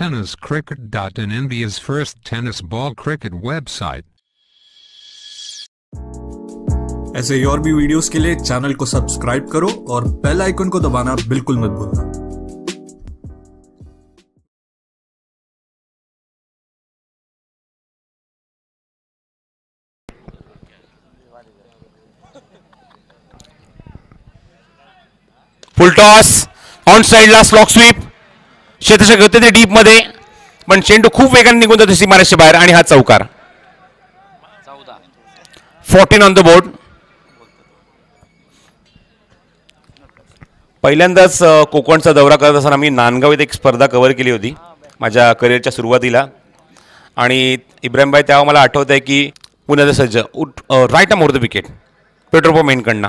tenniscricket.in, India's first tennis ball cricket website. ऐसे ही और भी वीडियोस के लिए चैनल को सब्सक्राइब करो और बेल आइकन को दबाना बिल्कुल मत भूलना। फुल टॉस ऑन साइडला स्लॉक स्वीप, क्षेत्ररक्षक होते ते डीप मध्ये, पण चेंडू खूप वेगाने निघून जातो सीमारेषेच्या बाहेर आणि हा चौकार। 14 ऑन द बोर्ड। पहिल्यांदाच कोकणचा दौरा करत असताना मी नांदगाव येथे एक स्पर्धा कव्हर केली होती माझ्या करिअरच्या सुरुवातीला, आणि इब्राहिम भाई तेव्हा मला आठवत आहे की पुण्याचा सज्ज right arm over the wicket पेट्रोपो मेनकडनं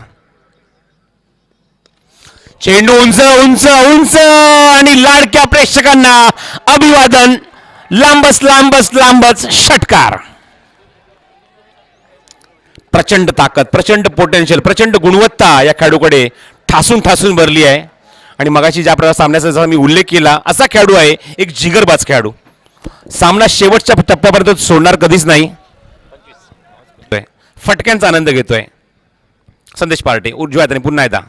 चेंडू उंच उंच उंच आणि लाडक्या प्रेक्षकांना अभिवादन, लांबच लांबच लांबच षटकार। प्रचंड ताकद, प्रचंड पोटेन्शियल, प्रचंड गुणवत्ता या खेळाडूकडे ठासून ठासून भरली आहे, आणि मगाशी ज्या प्रकारे सामन्याचा जसा मी उल्लेख केला असा खेळाडू आहे, एक जिगरबाज खेळाडू, सामना शेवटच्या टप्प्यापर्यंत सोडणार कधीच नाही, फटक्यांचा आनंद घेतोय संदेश पार्टे उजव्या हाताने पुन्हा एकदा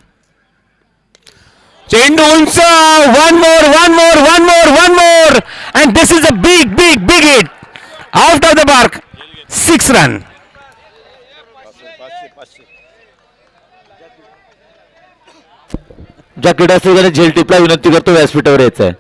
चेंडू उंच, one more one more one more one more, and this is a big big big hit out of the park, 6 run. ज्या क्रीडास्त्रीकडे झेल टिपला विनंती करतो व्यासपीठावर यायचं आहे।